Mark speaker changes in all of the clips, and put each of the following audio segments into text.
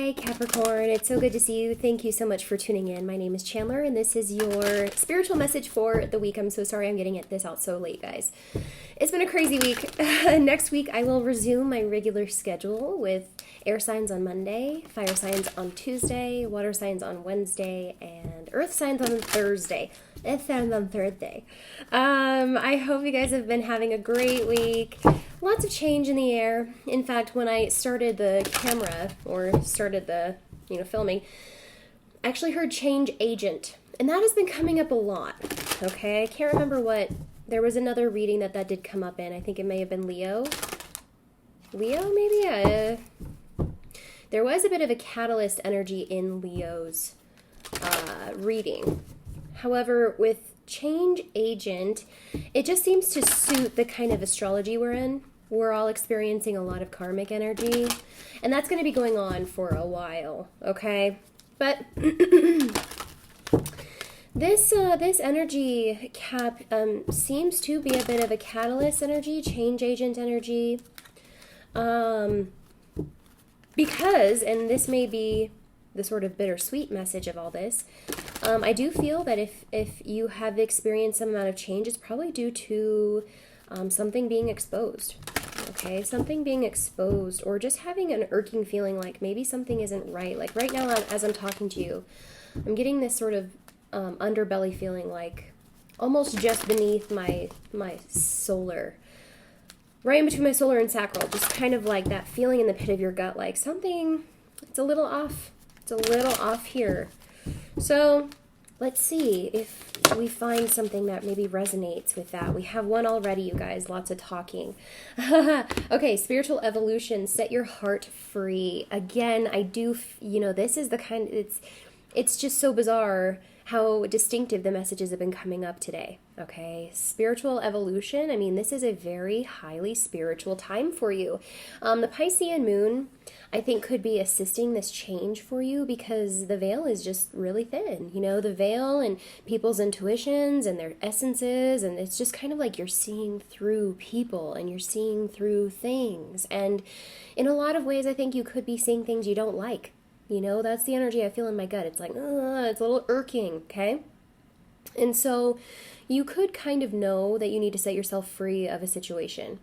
Speaker 1: Hi Capricorn, it's so good to see you. Thank you so much for tuning in. My name is Chandler and this is your spiritual message for the week. I'm so sorry I'm getting this out so late, guys. It's been a crazy week. Next week I will resume my regular schedule with air signs on Monday, fire signs on Tuesday, water signs on Wednesday, and earth signs on Thursday. Earth signs on Thursday. I hope you guys have been having a great week. Lots of change in the air. In fact, when I started the camera, or started the, filming, I actually heard change agent. And that has been coming up a lot, okay? I can't remember what, there was another reading that did come up in. I think it may have been Leo. Leo, maybe? There was a bit of a catalyst energy in Leo's reading. However, with change agent, it just seems to suit the kind of astrology we're in. We're all experiencing a lot of karmic energy, and that's going to be going on for a while, okay? But this energy cap seems to be a bit of a catalyst energy, change agent energy, because, and this may be the sort of bittersweet message of all this, I do feel that if you have experienced some amount of change, it's probably due to something being exposed, okay? Something being exposed, or just having an irking feeling like maybe something isn't right. Like right now, as I'm talking to you, I'm getting this sort of underbelly feeling, like almost just beneath my solar, right in between my solar and sacral, just kind of like that feeling in the pit of your gut, like something, it's a little off. It's a little off here. So let's see if we find something that maybe resonates with that. We have one already, you guys. Lots of talking. Okay, spiritual evolution. Set your heart free. Again, I do, this is the kind, it's just so bizarre how distinctive the messages have been coming up today. Okay, spiritual evolution. I mean, this is a very highly spiritual time for you. The Piscean moon, I think, could be assisting this change for you because the veil is just really thin. The veil and people's intuitions and their essences, and it's just kind of like you're seeing through people and you're seeing through things. And in a lot of ways, I think you could be seeing things you don't like. That's the energy I feel in my gut. It's like, it's a little irking, okay? And so you could kind of know that you need to set yourself free of a situation.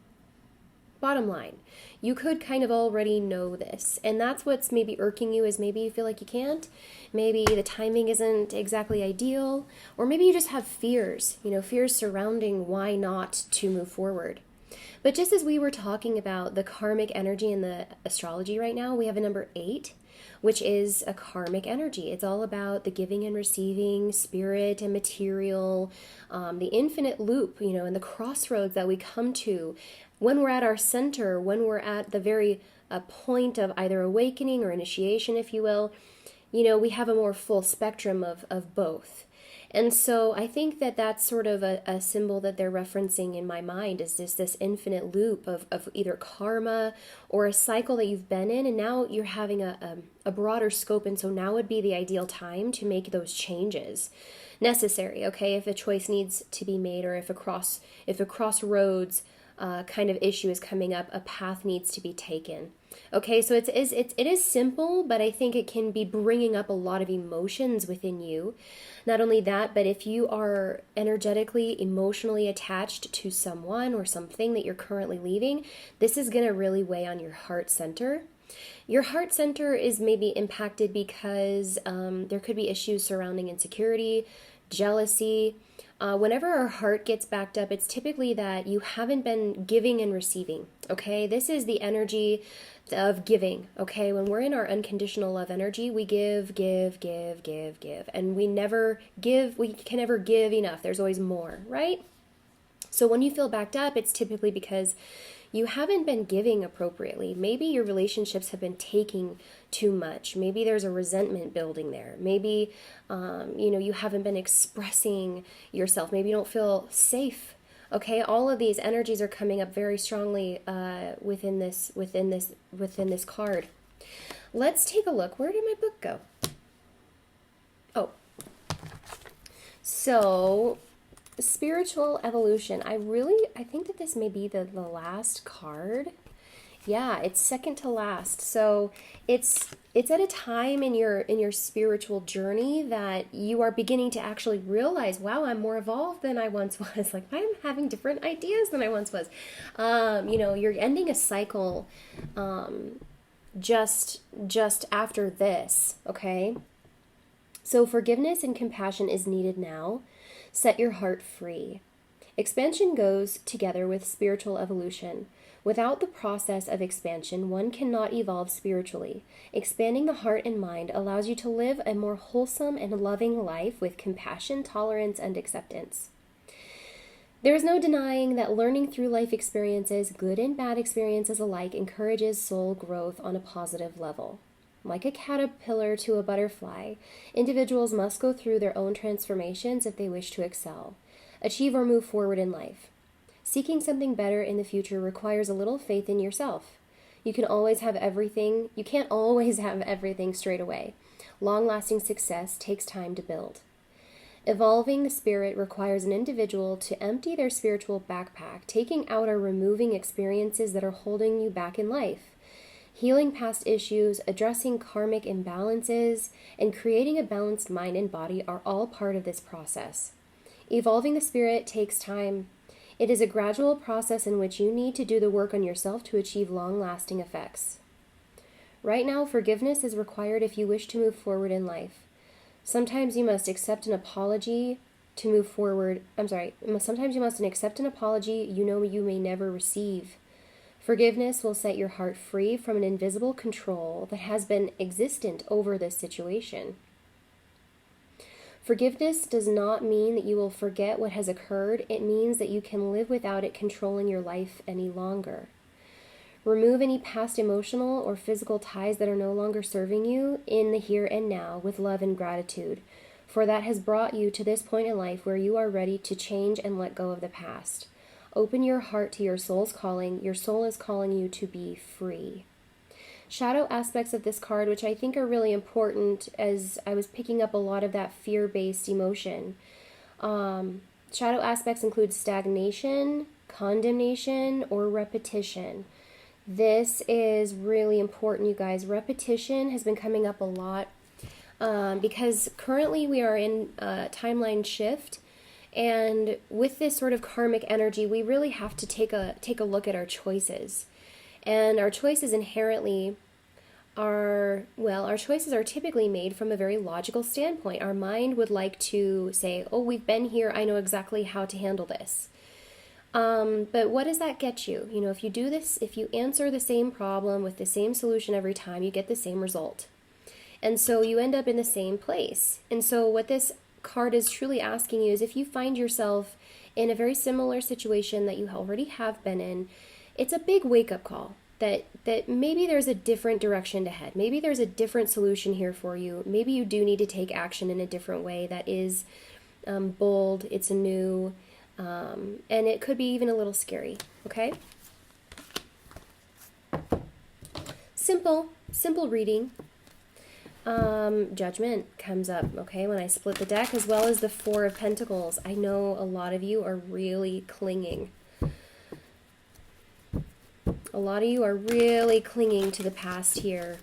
Speaker 1: Bottom line, you could kind of already know this. And that's what's maybe irking you, is maybe you feel like you can't. Maybe the timing isn't exactly ideal. Or maybe you just have fears, fears surrounding why not to move forward. But just as we were talking about the karmic energy in the astrology right now, we have a number 8. Which is a karmic energy. It's all about the giving and receiving, spirit and material, the infinite loop, and the crossroads that we come to when we're at our center, when we're at the very point of either awakening or initiation, if you will. We have a more full spectrum of both. And so I think that that's sort of a symbol that they're referencing in my mind, is this infinite loop of either karma or a cycle that you've been in, and now you're having a broader scope, and so now would be the ideal time to make those changes necessary, okay? If a choice needs to be made, or if a crossroads kind of issue is coming up, a path needs to be taken. Okay, so it is simple, but I think it can be bringing up a lot of emotions within you. Not only that, but if you are energetically, emotionally attached to someone or something that you're currently leaving, this is going to really weigh on your heart center. Your heart center is maybe impacted because there could be issues surrounding insecurity, jealousy. Whenever our heart gets backed up, it's typically that you haven't been giving and receiving, okay? This is the energy of giving, okay? When we're in our unconditional love energy, we give, and we never give, we can never give enough. There's always more, right? So when you feel backed up, it's typically because you haven't been giving appropriately. Maybe your relationships have been taking too much. Maybe there's a resentment building there. Maybe, you haven't been expressing yourself. Maybe you don't feel safe. Okay, all of these energies are coming up very strongly within this card. Let's take a look. Where did my book go? Oh, so spiritual evolution. I think that this may be the last card Yeah, it's second to last. So it's at a time in your spiritual journey that you are beginning to actually realize, wow, I'm more evolved than I once was. Like I'm having different ideas than I once was. You're ending a cycle just after this, okay? So forgiveness and compassion is needed now. Set your heart free. Expansion goes together with spiritual evolution. Without the process of expansion, one cannot evolve spiritually. Expanding the heart and mind allows you to live a more wholesome and loving life with compassion, tolerance, and acceptance. There is no denying that learning through life experiences, good and bad experiences alike, encourages soul growth on a positive level. Like a caterpillar to a butterfly, individuals must go through their own transformations if they wish to excel, achieve, or move forward in life. Seeking something better in the future requires a little faith in yourself. You can't always have everything straight away. Long-lasting success takes time to build. Evolving the spirit requires an individual to empty their spiritual backpack, taking out or removing experiences that are holding you back in life. Healing past issues, addressing karmic imbalances, and creating a balanced mind and body are all part of this process. Evolving the spirit takes time. It is a gradual process in which you need to do the work on yourself to achieve long-lasting effects. Right now, forgiveness is required if you wish to move forward in life. Sometimes you must accept an apology to move forward. Sometimes you must accept an apology you know you may never receive. Forgiveness will set your heart free from an invisible control that has been existent over this situation. Forgiveness does not mean that you will forget what has occurred. It means that you can live without it controlling your life any longer. Remove any past emotional or physical ties that are no longer serving you in the here and now with love and gratitude, for that has brought you to this point in life where you are ready to change and let go of the past. Open your heart to your soul's calling. Your soul is calling you to be free. Shadow aspects of this card, which I think are really important as I was picking up a lot of that fear-based emotion. Shadow aspects include stagnation, condemnation, or repetition. This is really important, you guys. Repetition has been coming up a lot because currently we are in a timeline shift. And with this sort of karmic energy, we really have to take a look at our choices. And our choices inherently our choices are typically made from a very logical standpoint. Our mind would like to say, oh, we've been here, I know exactly how to handle this. But what does that get you? You know, if you do this, if you answer the same problem with the same solution every time, you get the same result. And so you end up in the same place. And so what this card is truly asking you is if you find yourself in a very similar situation that you already have been in, it's a big wake-up call that maybe there's a different direction to head. Maybe there's a different solution here for you. Maybe you do need to take action in a different way that is bold, it's new, and it could be even a little scary, okay? Simple reading. Judgment comes up, okay, when I split the deck, as well as the Four of Pentacles. I know a lot of you are really clinging. A lot of you are really clinging to the past here.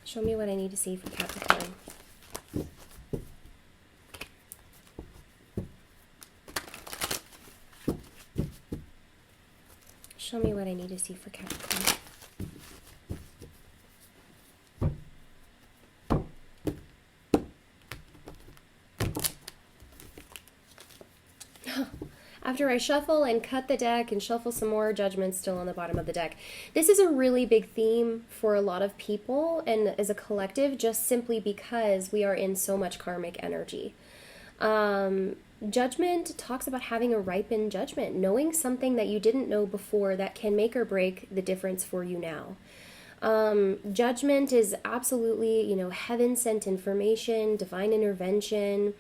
Speaker 1: Show me what I need to see for Capricorn. Show me what I need to see for Capricorn. After I shuffle and cut the deck and shuffle some more, Judgment's still on the bottom of the deck. This is a really big theme for a lot of people and as a collective, just simply because we are in so much karmic energy. Judgment talks about having a ripened judgment, knowing something that you didn't know before that can make or break the difference for you now. Judgment is absolutely, heaven-sent information, divine intervention,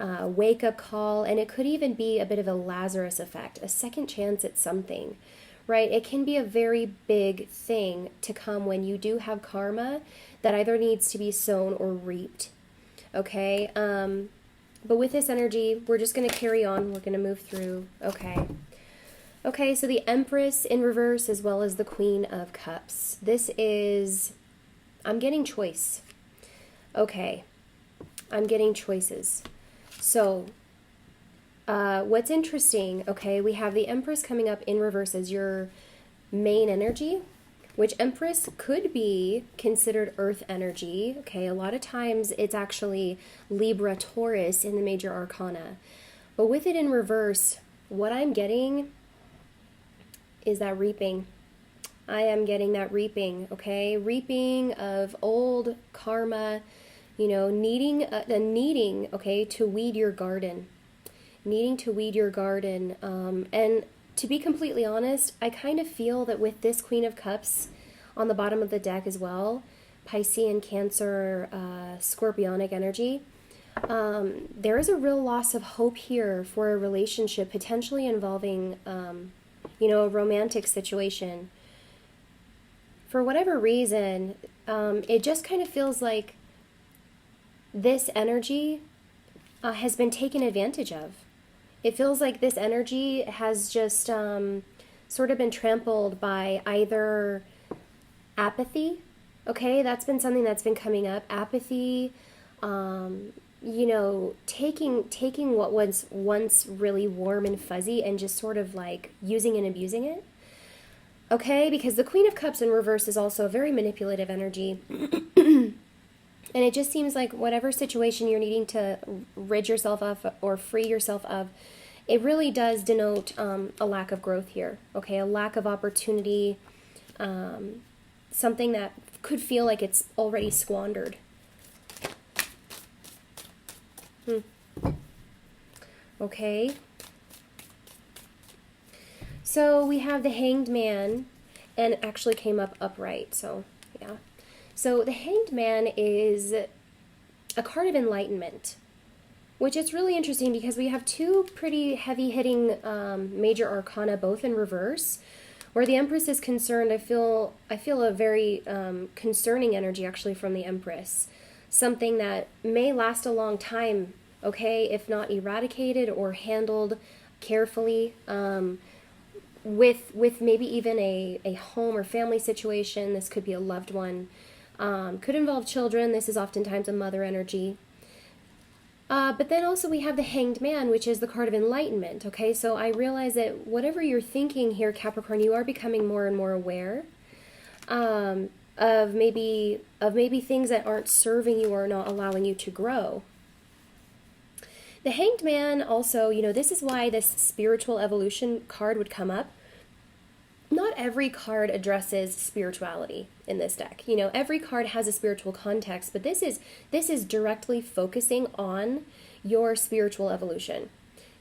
Speaker 1: wake-up call, and it could even be a bit of a Lazarus effect, a second chance at something, right? It can be a very big thing to come when you do have karma that either needs to be sown or reaped, okay? But with this energy, we're just going to carry on. We're going to move through. Okay. Okay, so the Empress in reverse as well as the Queen of Cups. This is, I'm getting choice. Okay, I'm getting choices. So, what's interesting, okay, we have the Empress coming up in reverse as your main energy, which Empress could be considered earth energy. Okay, a lot of times it's actually Libra Taurus in the major arcana. But with it in reverse, what I'm getting is that reaping. I am getting that reaping, okay? Reaping of old karma, you know, needing, okay, to weed your garden. Needing to weed your garden. And to be completely honest, I kind of feel that with this Queen of Cups on the bottom of the deck as well, Piscean, Cancer, Scorpionic energy, there is a real loss of hope here for a relationship potentially involving, you know, a romantic situation. For whatever reason, it just kind of feels like this energy has been taken advantage of. It feels like this energy has just sort of been trampled by either apathy. Okay, that's been something that's been coming up. Apathy, you know, taking what was once really warm and fuzzy and just sort of like using and abusing it. Okay, because the Queen of Cups in reverse is also a very manipulative energy. And it just seems like whatever situation you're needing to rid yourself of or free yourself of, it really does denote a lack of growth here. Okay, a lack of opportunity, something that could feel like it's already squandered. Okay. So we have the Hanged Man, and it actually came up upright, so yeah. So the Hanged Man is a card of enlightenment, which is really interesting because we have two pretty heavy-hitting major arcana, both in reverse. Where the Empress is concerned, I feel a very concerning energy actually from the Empress. Something that may last a long time, okay, if not eradicated or handled carefully. With maybe even a home or family situation. This could be a loved one. Could involve children. This is oftentimes a mother energy. But then also we have the Hanged Man, which is the card of enlightenment. Okay, so I realize that whatever you're thinking here, Capricorn, you are becoming more and more aware of maybe things that aren't serving you or not allowing you to grow. The Hanged Man also, you know, this is why this spiritual evolution card would come up. Not every card addresses spirituality in this deck. You know, every card has a spiritual context, but this is directly focusing on your spiritual evolution.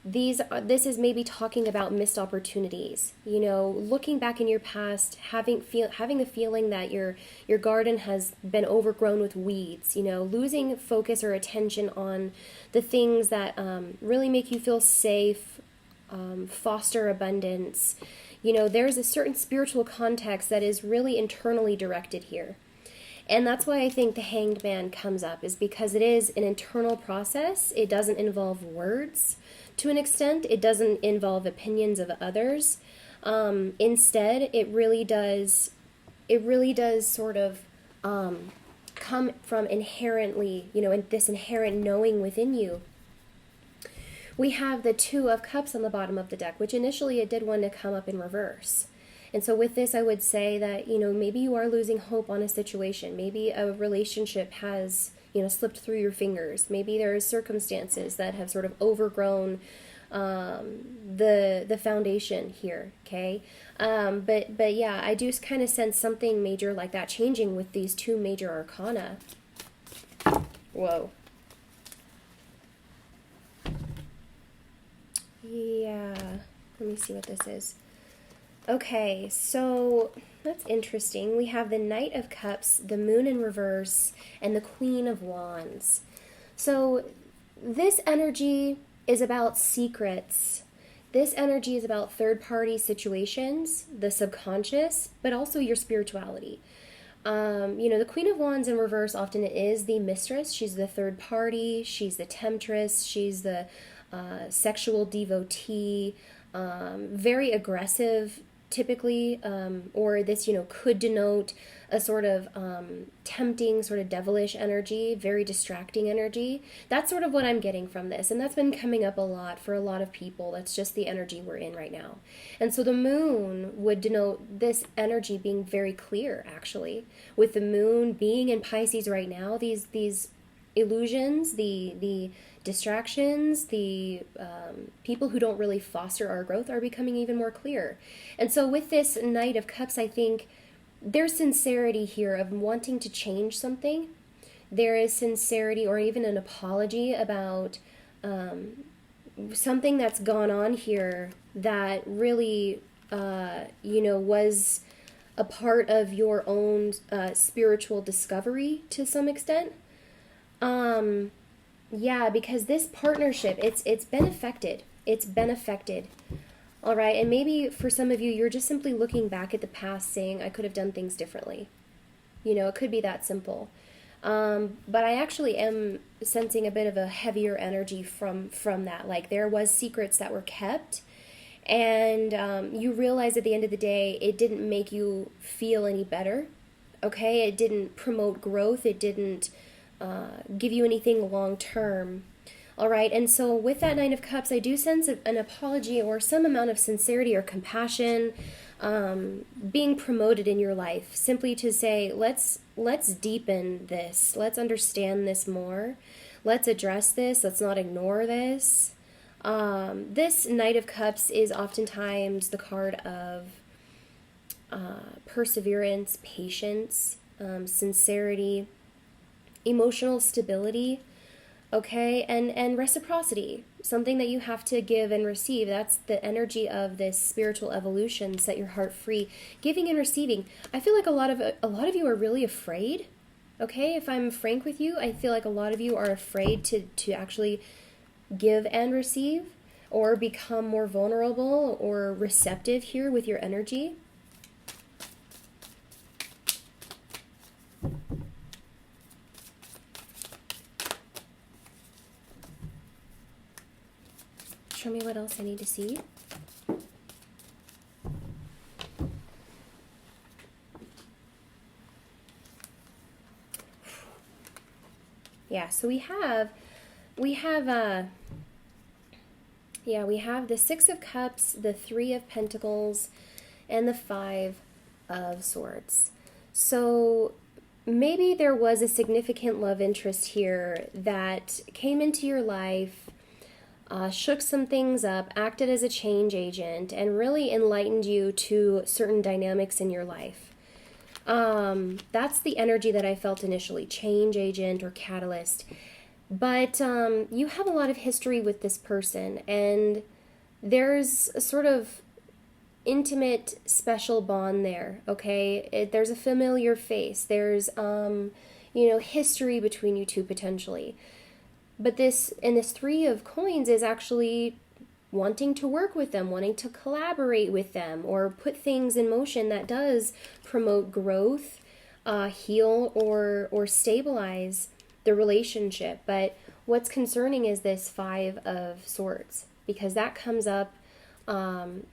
Speaker 1: This is maybe talking about missed opportunities. You know, looking back in your past, having the feeling that your garden has been overgrown with weeds. You know, losing focus or attention on the things that really make you feel safe, foster abundance. You know, there's a certain spiritual context that is really internally directed here. And that's why I think the Hanged Man comes up, is because it is an internal process. It doesn't involve words to an extent. It doesn't involve opinions of others. Instead, it really does sort of come from inherently, you know, this inherent knowing within you. We have the Two of Cups on the bottom of the deck, which initially it did want to come up in reverse. And so with this, I would say that, you know, maybe you are losing hope on a situation. Maybe a relationship has, you know, slipped through your fingers. Maybe there are circumstances that have sort of overgrown the foundation here, okay? But yeah, I do kind of sense something major like that changing with these two major arcana. Whoa. Yeah, let me see what this is. Okay, so that's interesting. We have the Knight of Cups, the Moon in reverse, and the Queen of Wands. So this energy is about secrets. This energy is about third-party situations, the subconscious, but also your spirituality. The Queen of Wands in reverse often is the mistress. She's the third party. She's the temptress. She's the sexual devotee. Very aggressive, typically, or this, could denote a sort of tempting, sort of devilish energy, very distracting energy. That's sort of what I'm getting from this. And that's been coming up a lot for a lot of people. That's just the energy we're in right now. And so the moon would denote this energy being very clear, actually. With the moon being in Pisces right now, these illusions, the distractions, the people who don't really foster our growth are becoming even more clear. And so with this Knight of Cups, I think there's sincerity here of wanting to change something. There is sincerity or even an apology about something that's gone on here that really, was a part of your own spiritual discovery to some extent. Yeah, because this partnership, it's been affected. It's been affected. All right, and maybe for some of you, you're just simply looking back at the past saying, I could have done things differently. It could be that simple. But I actually am sensing a bit of a heavier energy from that. Like there was secrets that were kept, and you realize at the end of the day, it didn't make you feel any better. Okay, it didn't promote growth. It didn't give you anything long term. All right, and so with that Nine of Cups, I do sense an apology or some amount of sincerity or compassion being promoted in your life, simply to say, let's deepen this, let's understand this more, let's address this, let's not ignore this. This Knight of Cups is oftentimes the card of perseverance, patience, sincerity, emotional stability. Okay, and reciprocity, something that you have to give and receive. That's the energy of this spiritual evolution. Set your heart free, giving and receiving. I feel like a lot of you are really afraid. Okay, if I'm frank with you, I feel like a lot of you are afraid to actually give and receive, or become more vulnerable or receptive here with your energy. Show me what else I need to see. Yeah, so we have the Six of Cups, the Three of Pentacles, and the Five of Swords. So maybe there was a significant love interest here that came into your life, shook some things up, acted as a change agent, and really enlightened you to certain dynamics in your life. That's the energy that I felt initially, change agent or catalyst. But you have a lot of history with this person, and there's a sort of intimate, special bond there, okay? There's a familiar face. There's, history between you two potentially. But this Three of Coins is actually wanting to work with them, wanting to collaborate with them, or put things in motion that does promote growth, heal, or stabilize the relationship. But what's concerning is this Five of Swords, because that comes up, and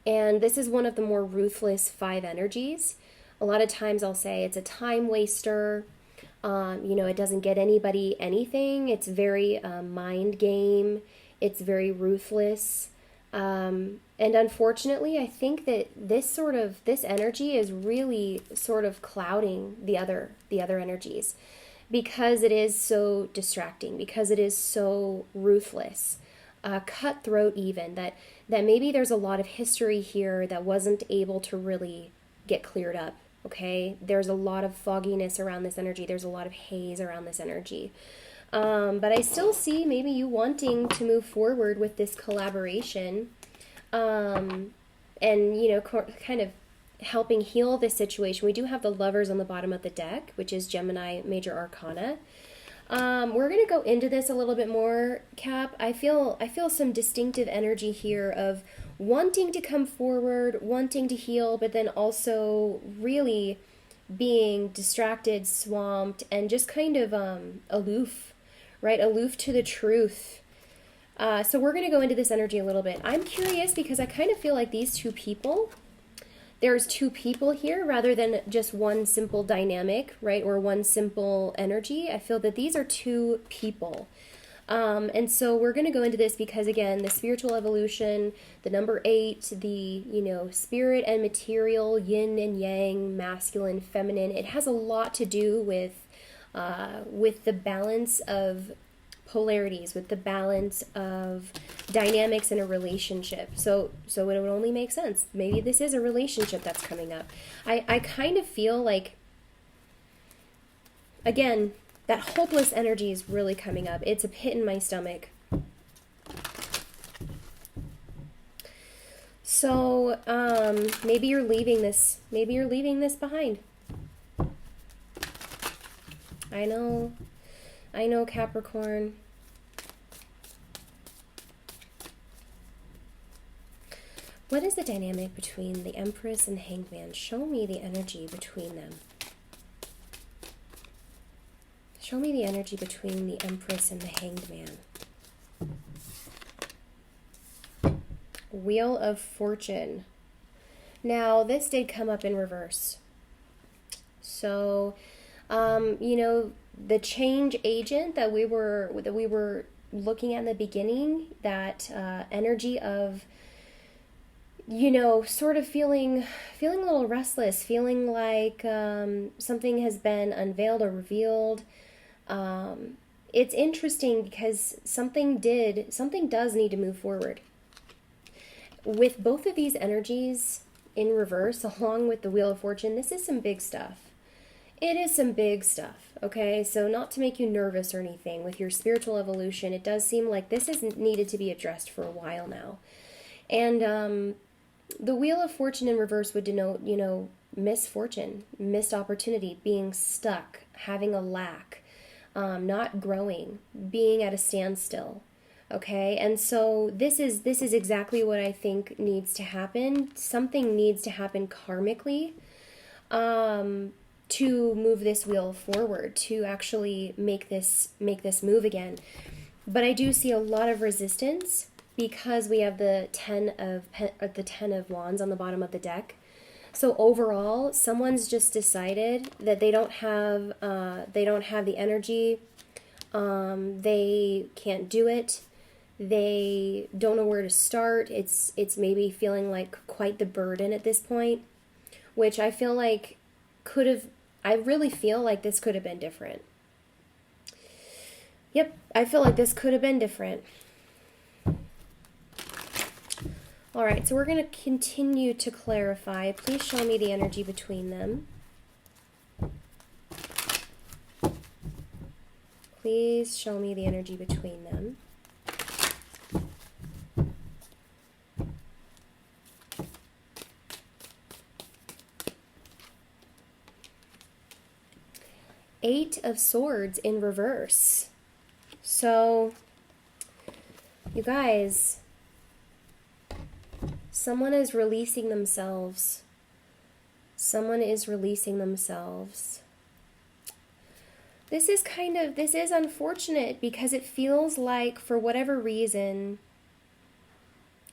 Speaker 1: this is one of the more ruthless five energies. A lot of times I'll say it's a time waster. It doesn't get anybody anything. It's very mind game. It's very ruthless. And unfortunately, I think that this energy is really sort of clouding the other energies, because it is so distracting, because it is so ruthless, cutthroat even, that maybe there's a lot of history here that wasn't able to really get cleared up. Okay, there's a lot of fogginess around this energy. There's a lot of haze around this energy. But I still see maybe you wanting to move forward with this collaboration, and, kind of helping heal this situation. We do have the Lovers on the bottom of the deck, which is Gemini Major Arcana. We're going to go into this a little bit more, Cap. I feel some distinctive energy here of wanting to come forward, wanting to heal, but then also really being distracted, swamped, and just kind of aloof, right? Aloof to the truth. So we're going to go into this energy a little bit. I'm curious because I kind of feel like these two people, there's two people here rather than just one simple dynamic, right? Or one simple energy. I feel that these are two people. And so we're going to go into this because, again, the spiritual evolution, the number 8, the, spirit and material, yin and yang, masculine, feminine, it has a lot to do with the balance of polarities, with the balance of dynamics in a relationship. So it would only make sense. Maybe this is a relationship that's coming up. I kind of feel like, again, that hopeless energy is really coming up. It's a pit in my stomach. So maybe you're leaving this. Maybe you're leaving this behind. I know, Capricorn. What is the dynamic between the Empress and the Hanged Man? Show me the energy between them. Show me the energy between the Empress and the Hanged Man. Wheel of Fortune. Now, this did come up in reverse. So, the change agent that we were looking at in the beginning, that energy of, sort of feeling a little restless, feeling like something has been unveiled or revealed. It's interesting because something does need to move forward. With both of these energies in reverse, along with the Wheel of Fortune, this is some big stuff. It is some big stuff, okay? So not to make you nervous or anything, with your spiritual evolution, it does seem like this is needed to be addressed for a while now. And the Wheel of Fortune in reverse would denote, misfortune, missed opportunity, being stuck, having a lack, not growing, being at a standstill. Okay, and so this is exactly what I think needs to happen. Something needs to happen karmically to move this wheel forward, to actually make this move again. But I do see a lot of resistance because we have the 10 of Wands on the bottom of the deck. So overall, someone's just decided that they don't have the energy. They can't do it. They don't know where to start. It's maybe feeling like quite the burden at this point, which I feel like I really feel like this could have been different. Yep, I feel like this could have been different. All right, so we're going to continue to clarify. Please show me the energy between them. Please show me the energy between them. Eight of Swords in reverse. So, you guys, someone is releasing themselves. Someone is releasing themselves. This is unfortunate because it feels like, for whatever reason,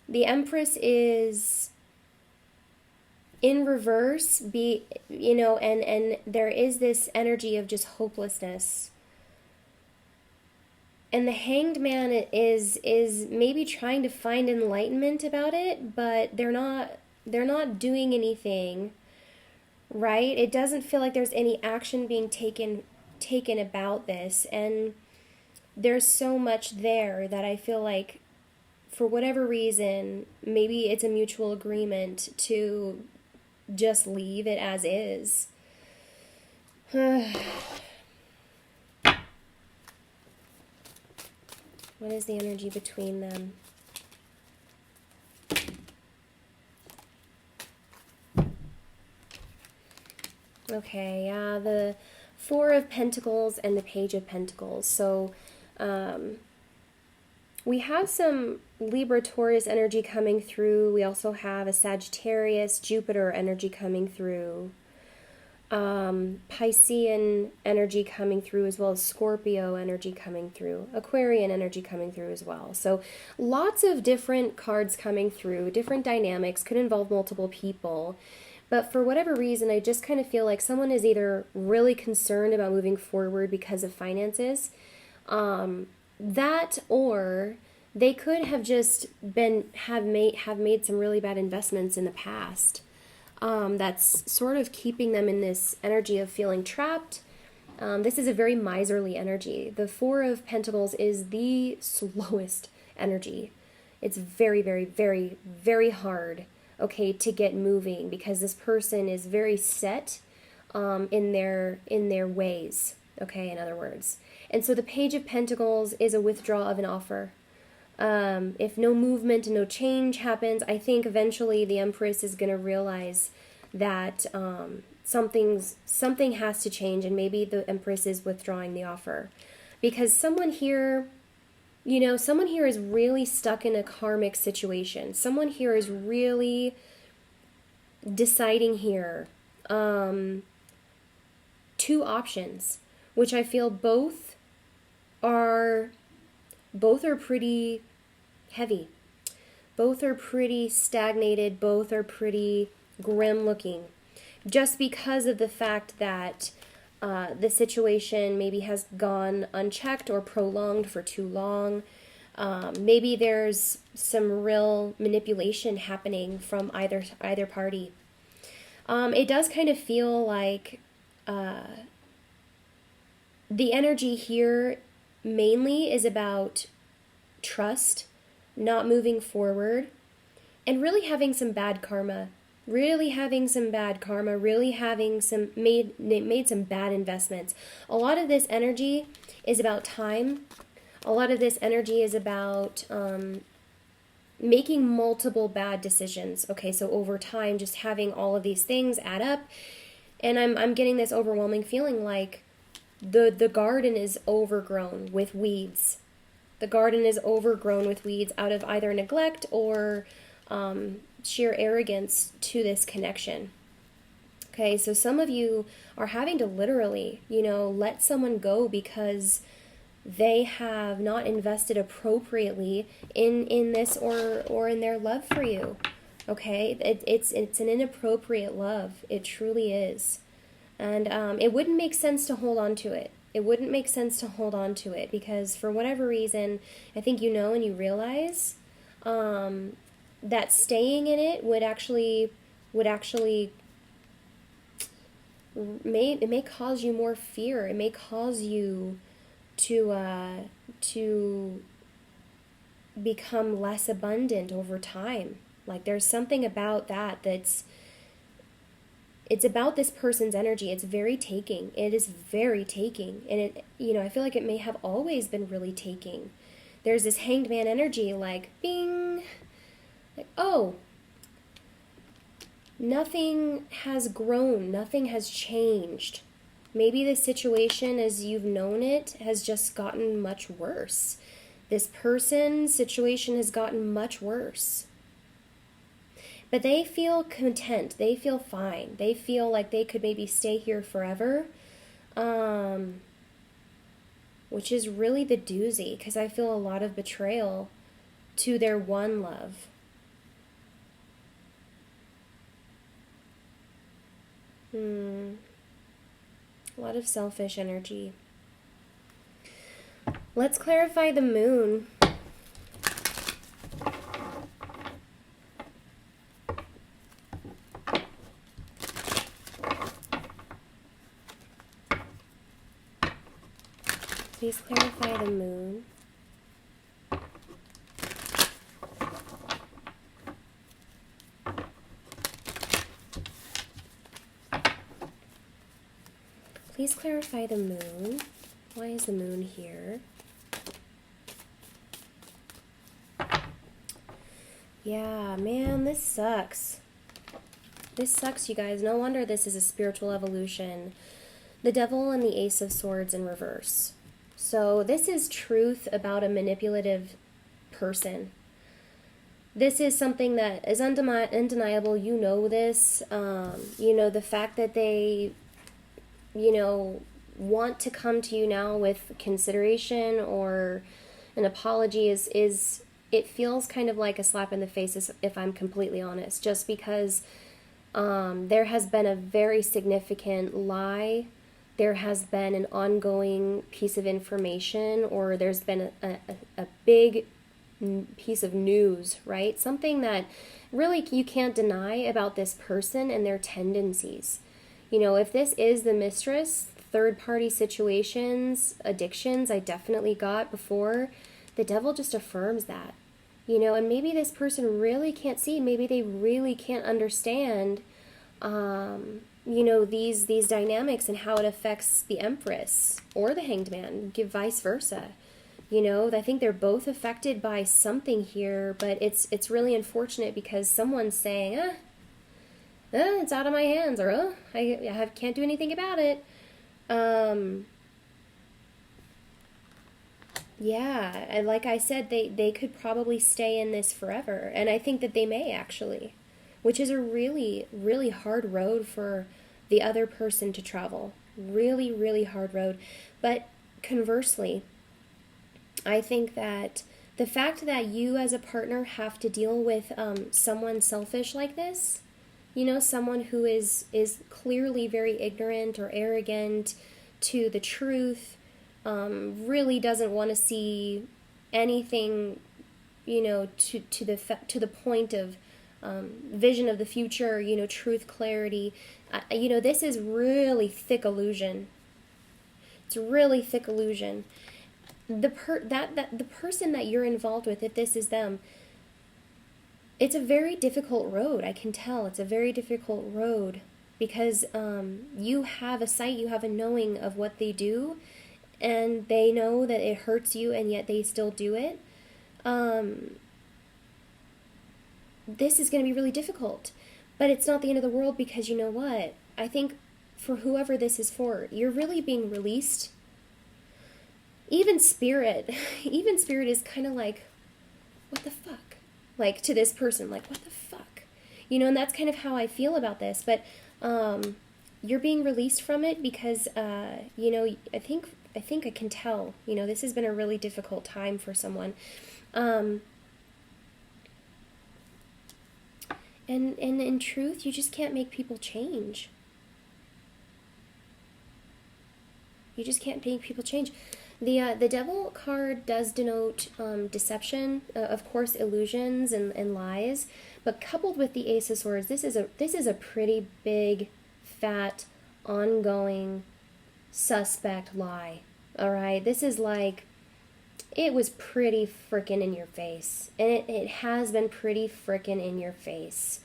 Speaker 1: the Empress is in reverse, and there is this energy of just hopelessness. And the Hanged Man is maybe trying to find enlightenment about it, but they're not doing anything, right? It doesn't feel like there's any action being taken about this, and there's so much there that I feel like, for whatever reason, maybe it's a mutual agreement to just leave it as is. What is the energy between them? Okay, the Four of Pentacles and the Page of Pentacles. So we have some Libra, Taurus energy coming through. We also have a Sagittarius, Jupiter energy coming through. Piscean energy coming through, as well as Scorpio energy coming through, Aquarian energy coming through as well. So lots of different cards coming through, different dynamics, could involve multiple people. But for whatever reason, I just kind of feel like someone is either really concerned about moving forward because of finances, that, or they could have just have made some really bad investments in the past. That's sort of keeping them in this energy of feeling trapped. This is a very miserly energy. The Four of Pentacles is the slowest energy. It's very, very, very, very hard, okay, to get moving, because this person is very set in their ways, okay, in other words. And so the Page of Pentacles is a withdrawal of an offer. If no movement and no change happens, I think eventually the Empress is going to realize that something has to change, and maybe the Empress is withdrawing the offer. Because someone here is really stuck in a karmic situation. Someone here is really deciding here two options, which I feel both are pretty heavy. Both are pretty stagnated. Both are pretty grim looking. Just because of the fact that the situation maybe has gone unchecked or prolonged for too long. Maybe there's some real manipulation happening from either party. It does kind of feel like the energy here mainly is about trust, not moving forward, and really having some bad karma. Really having some made some bad investments. A lot of this energy is about time. A lot of this energy is about making multiple bad decisions. Okay, so over time, just having all of these things add up, and I'm getting this overwhelming feeling like the garden is overgrown with weeds. The garden is overgrown with weeds out of either neglect or sheer arrogance to this connection. Okay, so some of you are having to literally, let someone go because they have not invested appropriately in this or in their love for you. Okay, it's an inappropriate love. It truly is. And it wouldn't make sense to hold on to it. It wouldn't make sense to hold on to it because for whatever reason, I think you know and you realize that staying in it would actually it may cause you more fear. It may cause you to become less abundant over time. Like there's something about that's it's about this person's energy. It's very taking. It is very taking. And it, I feel like it may have always been really taking. There's this hanged man energy, like, bing, like, oh, nothing has grown. Nothing has changed. Maybe the situation as you've known it has just gotten much worse. This person's situation has gotten much worse. But they feel content. They feel fine. They feel like they could maybe stay here forever, which is really the doozy, because I feel a lot of betrayal to their one love. A lot of selfish energy. Let's clarify the moon. Please clarify the moon. Please clarify the moon. Why is the moon here? Yeah, man, this sucks. This sucks, you guys. No wonder this is a spiritual evolution. The Devil and the Ace of Swords in reverse. So this is truth about a manipulative person. This is something that is undeniable. You know this. The fact that they want to come to you now with consideration or an apology is it feels kind of like a slap in the face, if I'm completely honest, just because there has been a very significant lie, there has been an ongoing piece of information, or there's been a big piece of news, right? Something that really you can't deny about this person and their tendencies. If this is the mistress, third-party situations, addictions I definitely got before, the devil just affirms that. And maybe this person really can't see, maybe they really can't understand, these dynamics and how it affects the Empress or the Hanged Man, give vice versa. I think they're both affected by something here, but it's really unfortunate because someone's saying, it's out of my hands, or I can't do anything about it. Yeah, and like I said, they could probably stay in this forever, and I think that they may actually, which is a really, really hard road for the other person to travel. Really, really hard road. But conversely, I think that the fact that you as a partner have to deal with someone selfish like this, someone who is clearly very ignorant or arrogant to the truth, really doesn't want to see anything, to the point of vision of the future, truth, clarity. This is really thick illusion. It's really thick illusion. The person that you're involved with, if this is them, it's a very difficult road. I can tell it's a very difficult road because you have a sight, you have a knowing of what they do, and they know that it hurts you, and yet they still do it. This is going to be really difficult, but it's not the end of the world because you know what? I think for whoever this is for, you're really being released. Even spirit is kind of like, what the fuck? Like, to this person, like, what the fuck? And that's kind of how I feel about this, but you're being released from it because, I think I can tell, this has been a really difficult time for someone. And in truth, you just can't make people change. You just can't make people change. The Devil card does denote deception, of course, illusions and lies, but coupled with the Ace of Swords, this is a pretty big, fat, ongoing, suspect lie. All right, this is like, it was pretty frickin' in your face, and it has been pretty frickin' in your face.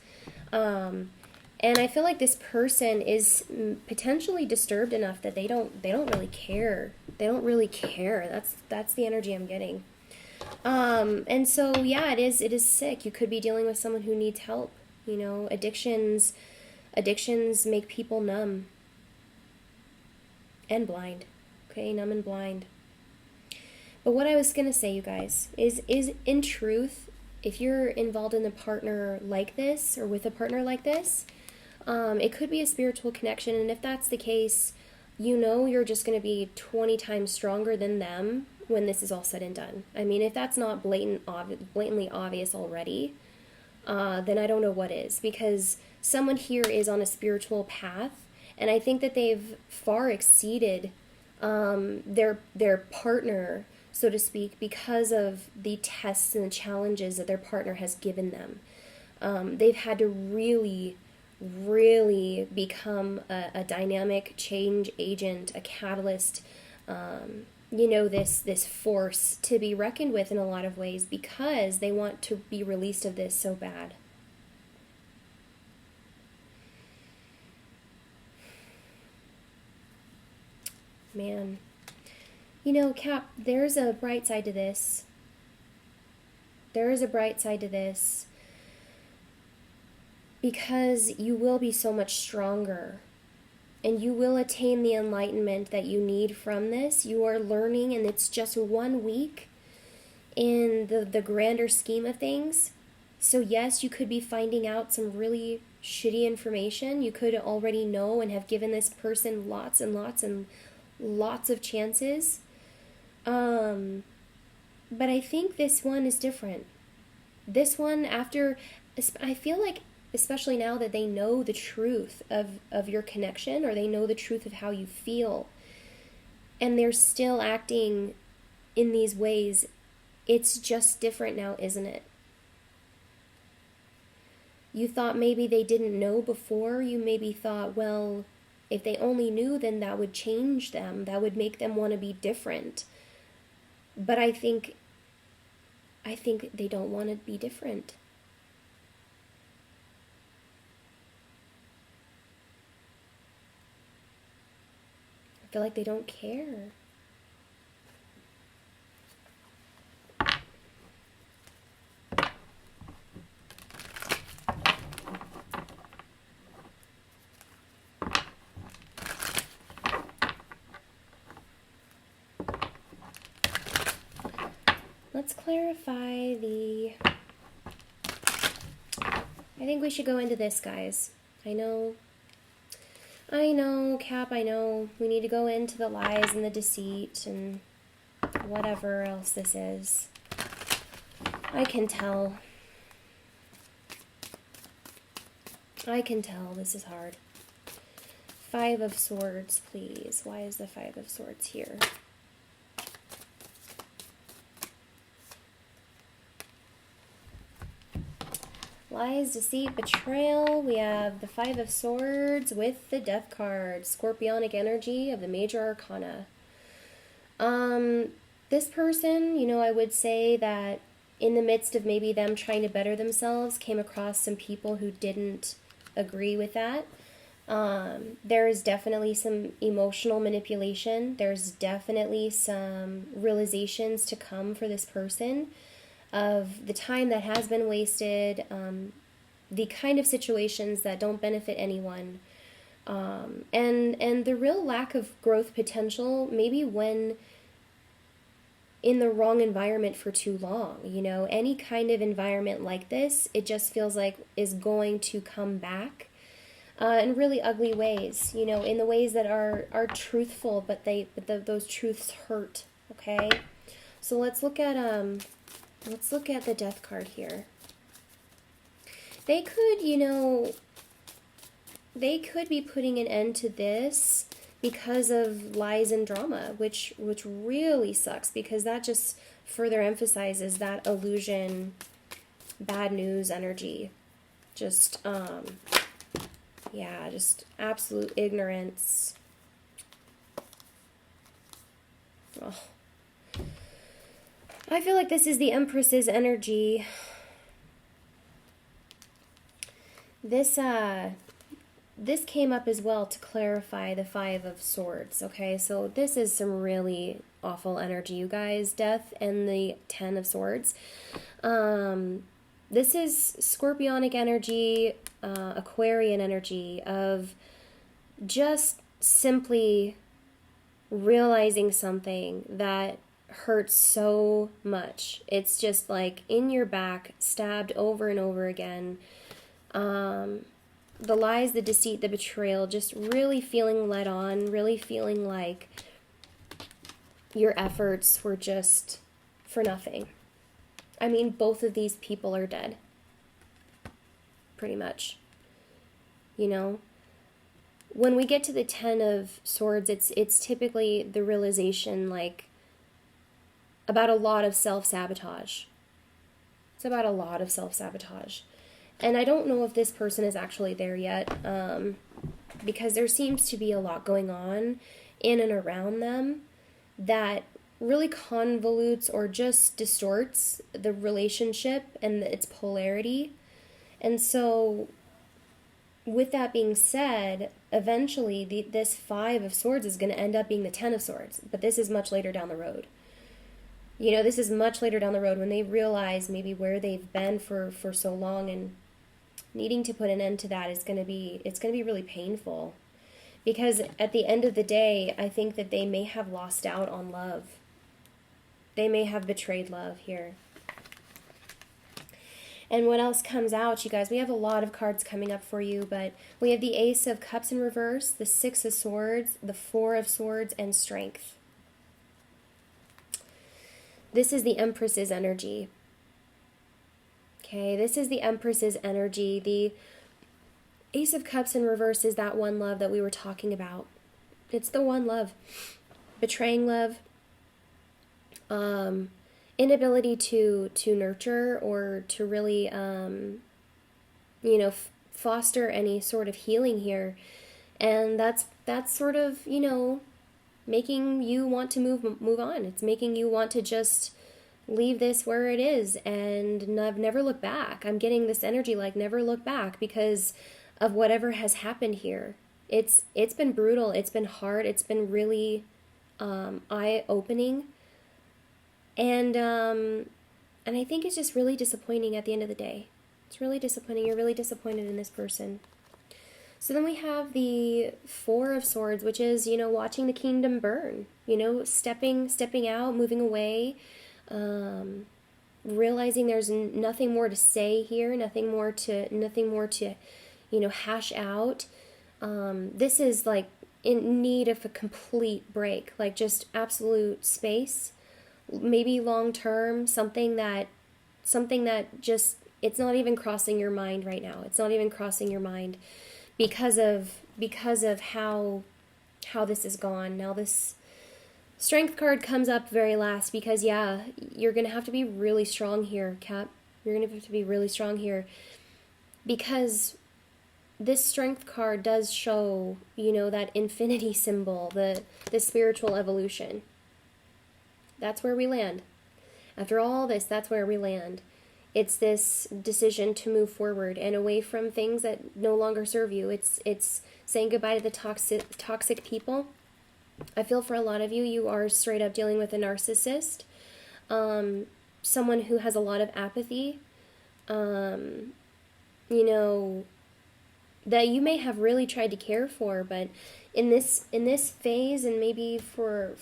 Speaker 1: And I feel like this person is potentially disturbed enough that they don't really care. They don't really care. That's the energy I'm getting. And so yeah, it is sick. You could be dealing with someone who needs help. Addictions make people numb and blind. Okay, numb and blind. But what I was gonna say, you guys, is in truth, if you're involved in a partner like this or with a partner like this, it could be a spiritual connection, and if that's the case, you're just going to be 20 times stronger than them when this is all said and done. I mean, if that's not blatantly obvious already, then I don't know what is, because someone here is on a spiritual path, and I think that they've far exceeded their partner, so to speak, because of the tests and the challenges that their partner has given them. They've had to really become a dynamic change agent, a catalyst, this force to be reckoned with in a lot of ways, because they want to be released of this so bad. Man. Cap, there's a bright side to this. There is a bright side to this. Because you will be so much stronger, and you will attain the enlightenment that you need from this. You are learning, and it's just 1 week in the grander scheme of things. So yes, you could be finding out some really shitty information. You could already know and have given this person lots and lots and lots of chances. But I think this one is different. This one, after, I feel like, especially now that they know the truth of your connection, or they know the truth of how you feel, and they're still acting in these ways, it's just different now, isn't it? You thought maybe they didn't know before. You maybe thought, well, if they only knew, then that would change them. That would make them want to be different. But I think they don't want to be different. I feel like they don't care. Let's clarify the... I think we should go into this, guys. I know, Cap, I know. We need to go into the lies and the deceit and whatever else this is. I can tell. This is hard. 5 of Swords, please. Why is the 5 of Swords here? Lies, deceit, betrayal. We have the 5 of Swords with the Death card. Scorpionic energy of the Major Arcana. This person, I would say that in the midst of maybe them trying to better themselves, came across some people who didn't agree with that. There is definitely some emotional manipulation. There's definitely some realizations to come for this person of the time that has been wasted, the kind of situations that don't benefit anyone, and the real lack of growth potential, maybe when in the wrong environment for too long. Any kind of environment like this, it just feels like is going to come back in really ugly ways, in the ways that are truthful, but those truths hurt. Okay, so let's look at the Death card here. They could, they could be putting an end to this because of lies and drama, which really sucks, because that just further emphasizes that illusion, bad news energy. Just, yeah, just absolute ignorance. Oh. I feel like this is the Empress's energy. This came up as well to clarify the 5 of Swords, okay? So this is some really awful energy, you guys. Death and the 10 of Swords. This is Scorpionic energy, Aquarian energy of just simply realizing something that hurts so much. It's just like in your back, stabbed over and over again. The lies, the deceit, the betrayal, just really feeling led on, really feeling like your efforts were just for nothing. I mean, both of these people are dead. Pretty much. When we get to the 10 of Swords, it's typically the realization, like, about a lot of self-sabotage. It's about a lot of self-sabotage. And I don't know if this person is actually there yet, because there seems to be a lot going on in and around them that really convolutes or just distorts the relationship and its polarity. And so, with that being said, eventually this 5 of Swords is going to end up being the 10 of Swords. But this is much later down the road. This is much later down the road when they realize maybe where they've been for so long, and needing to put an end to that is going to be really painful. Because at the end of the day, I think that they may have lost out on love. They may have betrayed love here. And what else comes out, you guys? We have a lot of cards coming up for you, but we have the Ace of Cups in reverse, the Six of Swords, the Four of Swords, and Strength. This is the Empress's energy. Okay, this is the Empress's energy. The Ace of Cups in reverse is that one love that we were talking about. It's the one love. Betraying love. Inability to nurture or to really, foster any sort of healing here. And that's sort of, making you want to move on. It's making you want to just leave this where it is and never look back. I'm getting this energy like never look back because of whatever has happened here. It's been brutal. It's been hard. It's been really eye-opening. And I think it's just really disappointing at the end of the day. It's really disappointing. You're really disappointed in this person. So then we have the Four of Swords, which is, watching the kingdom burn, stepping out, moving away, realizing there's nothing more to say here, nothing more to, hash out. This is like in need of a complete break, like just absolute space, maybe long term, something that just, it's not even crossing your mind right now. It's not even crossing your mind. Because of how this is gone. Now this Strength card comes up very last because, yeah, you're going to have to be really strong here, Cap. You're going to have to be really strong here because this Strength card does show, that infinity symbol, the spiritual evolution. That's where we land. After all this, that's where we land. It's this decision to move forward and away from things that no longer serve you. It's saying goodbye to the toxic people. I feel for a lot of you, you are straight up dealing with a narcissist, someone who has a lot of apathy, that you may have really tried to care for, but in this phase, and maybe for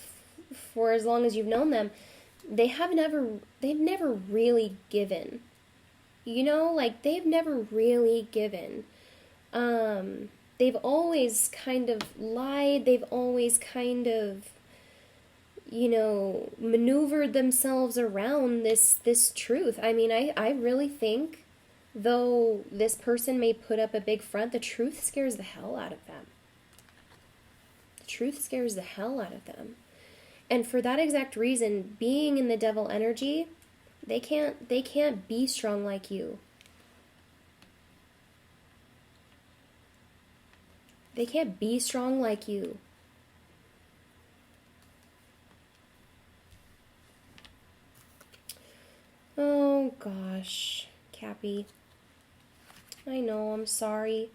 Speaker 1: as long as you've known them, they've never really given. They've never really given. They've always kind of lied. They've always kind of, maneuvered themselves around this truth. I mean, I really think, though this person may put up a big front, the truth scares the hell out of them. The truth scares the hell out of them. And for that exact reason, being in the devil energy, they can't be strong like you. They can't be strong like you. Oh gosh, Cappy. I know, I'm sorry.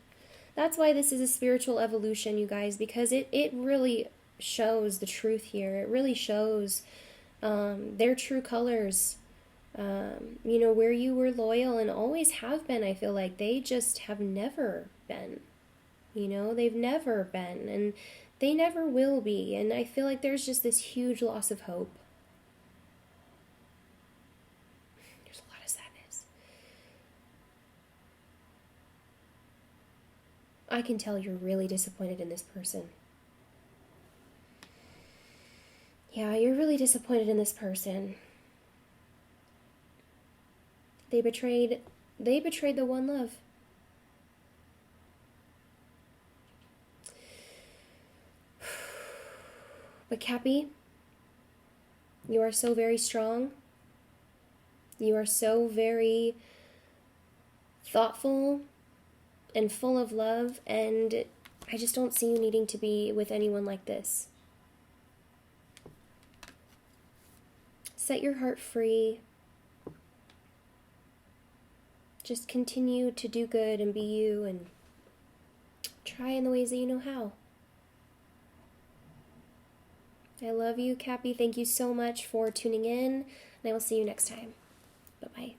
Speaker 1: That's why this is a spiritual evolution, you guys, because it really shows the truth here. It really shows their true colors. Where you were loyal and always have been, I feel like they just have never been. They've never been, and they never will be. And I feel like there's just this huge loss of hope. There's a lot of sadness. I can tell you're really disappointed in this person. Yeah, you're really disappointed in this person. They betrayed the one love. But Cappy, you are so very strong. You are so very thoughtful and full of love, and I just don't see you needing to be with anyone like this. Set your heart free. Just continue to do good and be you and try in the ways that you know how. I love you, Cappy. Thank you so much for tuning in, and I will see you next time. Bye-bye.